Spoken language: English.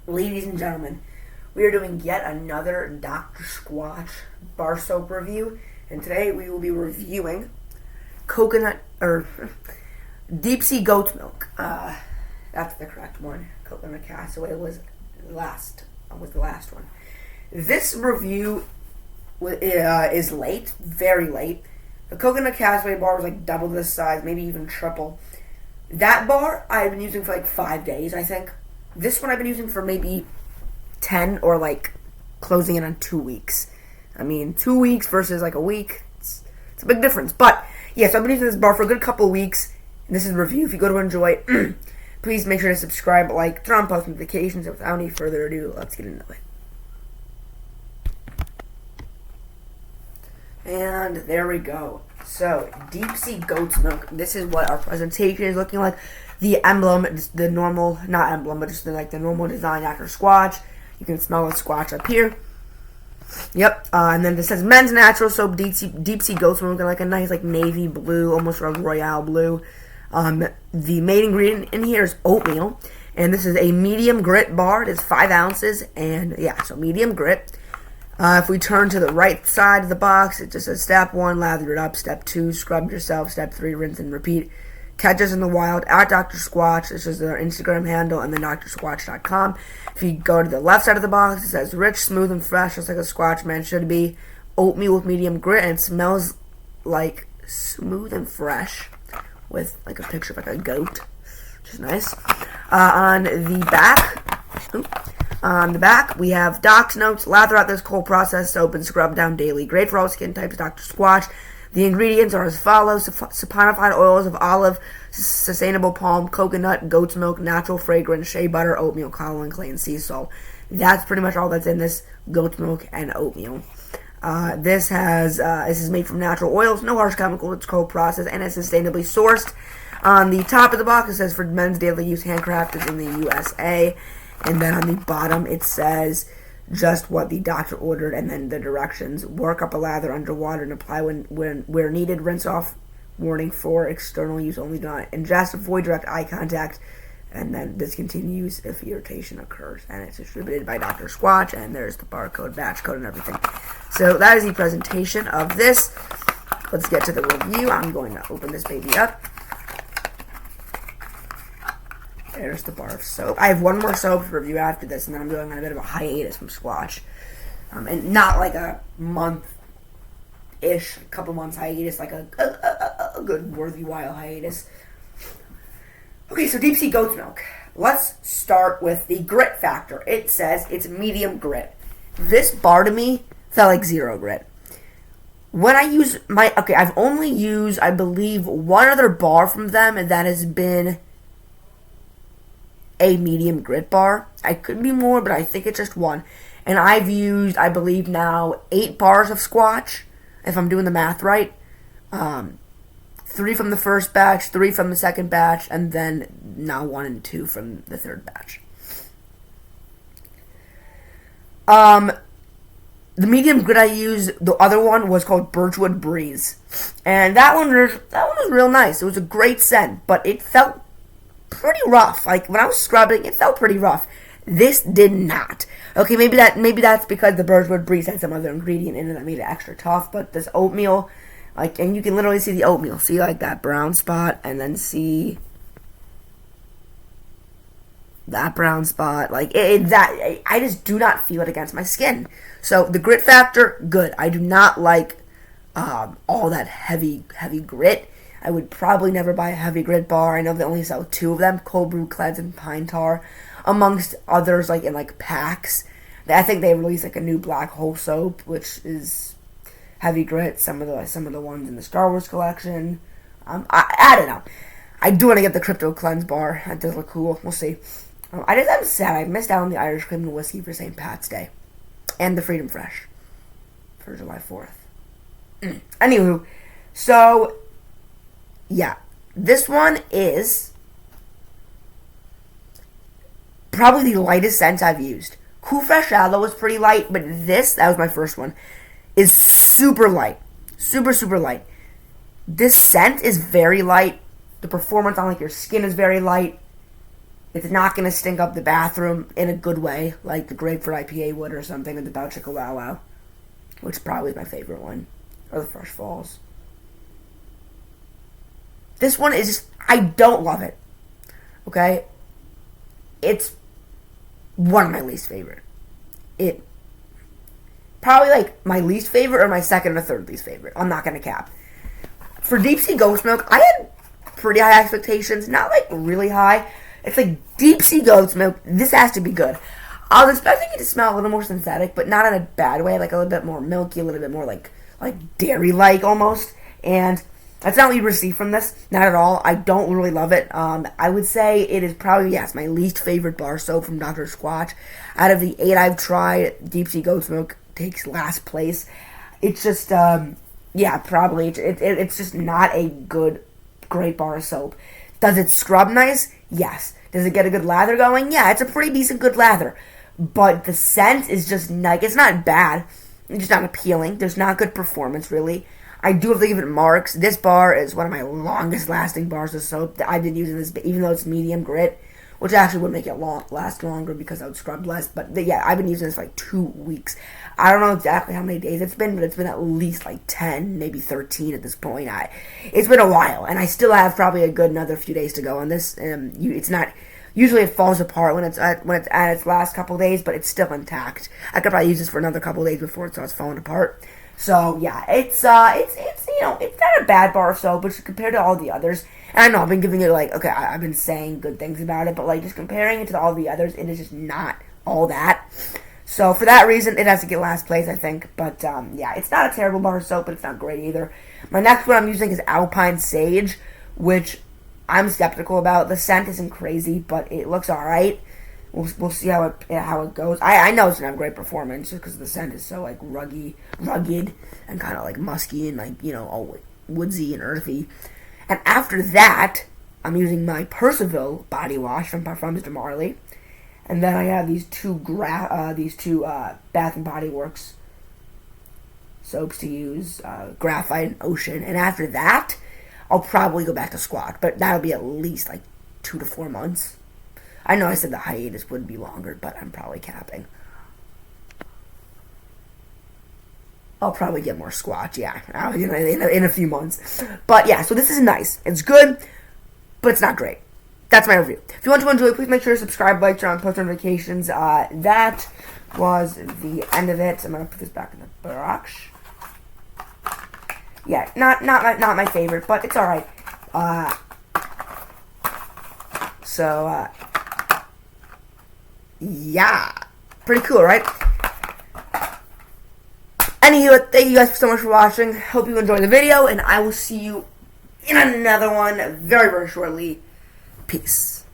Ladies and gentlemen, we are doing yet another Dr. Squatch bar soap review, and today we will be reviewing deep sea goat's milk. That's the correct one. Coconut Castaway was the last one. This review is late, very late. The Coconut Castaway bar was like double this size, maybe even triple. That bar I've been using for like 5 days, I think. This one I've been using for maybe 10 or like closing in on 2 weeks. I mean, 2 weeks versus like a week, it's a big difference. But, yes, I've been using this bar for a good couple of weeks. And this is a review. If you go to enjoy, please make sure to subscribe, like, turn on post notifications. And without any further ado, let's get into it. And there we go. So, deep sea goat's milk. This is what our presentation is looking like. The emblem, just the normal, not emblem, but just the normal design after Squatch. You can smell the Squatch up here. Yep. And then this says men's natural soap, deep sea goat's milk, like a nice like navy blue, almost a royale blue. The main ingredient in here is oatmeal, and this is a medium grit bar. It is 5 ounces, and yeah, so medium grit. If we turn to the right side of the box, it just says step 1, lather it up. Step 2, scrub yourself. Step 3, rinse and repeat. Catch us in the wild at Dr. Squatch. This is our Instagram handle, and then drsquatch.com. If you go to the left side of the box, it says rich, smooth, and fresh, just like a Squatch man should be. Oatmeal with medium grit, and it smells like smooth and fresh, with like a picture of like a goat, which is nice. On the back, we have Doc's notes. Lather out this cold processed soap and scrub down daily. Great for all skin types. Dr. Squatch. The ingredients are as follows: saponified oils of olive, sustainable palm, coconut, goat's milk, natural fragrance, shea butter, oatmeal, kaolin, clay, and sea salt. That's pretty much all that's in this goat's milk and oatmeal. This is made from natural oils, no harsh chemicals, it's cold processed, and it's sustainably sourced. On the top of the box, it says for men's daily use, handcrafted in the USA. And then on the bottom, it says just what the doctor ordered, and then the directions. Work up a lather under water and apply where needed. Rinse off. Warning for external use only. Do not ingest. Avoid direct eye contact. And then discontinue use if irritation occurs. And it's distributed by Dr. Squatch. And there's the barcode, batch code, and everything. So that is the presentation of this. Let's get to the review. I'm going to open this baby up. There's the bar of soap. I have one more soap to review after this, and then I'm going on a bit of a hiatus from Squatch. And not like a month-ish, a couple months hiatus, like a good worthy while hiatus. Okay, so deep sea goat's milk. Let's start with the grit factor. It says it's medium grit. This bar to me felt like 0 grit. When I use I've only used, I believe, one other bar from them, and that has been a medium grit bar. I could be more, but I think it's just one. And I've used, I believe now, 8 bars of Squatch, if I'm doing the math right. 3 from the first batch, 3 from the second batch, and then now 1 and 2 from the third batch. The medium grit I used, the other one was called Birchwood Breeze. And that one was real nice. It was a great scent, but it felt pretty rough. Like when I was scrubbing, it felt pretty rough. This did not. Okay, maybe that's because the Birchwood Breeze had some other ingredient in it that made it extra tough. But this oatmeal, and you can literally see the oatmeal. See like that brown spot, and then see that brown spot. I just do not feel it against my skin. So the grit factor, good. I do not like all that heavy grit. I would probably never buy a heavy grit bar. I know they only sell 2 of them, Cold Brew Cleanse and Pine Tar, amongst others in packs. I think they released a new Black Hole soap, which is heavy grit. Some of the ones in the Star Wars collection. I don't know. I do want to get the Crypto Cleanse bar. That does look cool. We'll see. I'm sad. I missed out on the Irish Cream and Whiskey for St. Pat's Day, and the Freedom Fresh for July 4th. Anywho, so yeah, this one is probably the lightest scent I've used. Cool Fresh Aloe was pretty light, but that was my first one, is super light. Super, super light. This scent is very light. The performance on your skin is very light. It's not going to stink up the bathroom in a good way, like the Grapefruit IPA would or something, or the Bell Chicka Wow Wow, which probably is my favorite one, or the Fresh Falls. This one is just, I don't love it, okay? It's one of my least favorite. It, probably like my least favorite or my second or third least favorite. I'm not going to cap. For Deep Sea Goat's Milk, I had pretty high expectations, not like really high. It's like Deep Sea Goat's Milk, this has to be good. I was expecting it to smell a little more synthetic, but not in a bad way, like a little bit more milky, a little bit more like dairy-like almost, and that's not what you receive from this, not at all. I don't really love it. I would say it is probably, yes, my least favorite bar soap from Dr. Squatch. Out of the 8 I've tried, Deep Sea Goat's Milk takes last place. It's just, yeah, probably, it's just not a good, great bar of soap. Does it scrub nice? Yes. Does it get a good lather going? Yeah, it's a pretty decent good lather. But the scent is just, like, it's not bad. It's just not appealing. There's not good performance, really. I do have to give it marks. This bar is one of my longest lasting bars of soap that I've been using this, even though it's medium grit, which actually would make it last longer because I would scrub less. But yeah, I've been using this for like 2 weeks. I don't know exactly how many days it's been, but it's been at least like 10, maybe 13 at this point. It's been a while, and I still have probably a good another few days to go on this. It's not. Usually it falls apart when it's at its last couple days, but it's still intact. I could probably use this for another couple days before it starts falling apart. So yeah, it's not a bad bar of soap, but compared to all the others, and I know I've been giving it I've been saying good things about it, but like just comparing it to all the others, it is just not all that. So for that reason, it has to get last place, I think. But yeah, it's not a terrible bar of soap, but it's not great either. My next one I'm using is Alpine Sage, which I'm skeptical about. The scent isn't crazy, but it looks alright. We'll see how it goes. I know it's gonna have great performance just because the scent is so like rugged and kind of like musky and like all like woodsy and earthy. And after that, I'm using my Percival body wash from Mr. Marley, and then I have these two Bath and Body Works soaps to use, Graphite and Ocean. And after that, I'll probably go back to Squatch, but that'll be at least like 2 to 4 months. I know I said the hiatus would be longer, but I'm probably capping. I'll probably get more Squatch, yeah, in a few months. But yeah, so this is nice. It's good, but it's not great. That's my review. If you want to enjoy it, please make sure to subscribe, like, turn on post notifications. That was the end of it. I'm going to put this back in the box. Yeah, not my favorite, but it's alright. Yeah. Pretty cool, right? Anywho, thank you guys so much for watching. Hope you enjoyed the video, and I will see you in another one very, very shortly. Peace.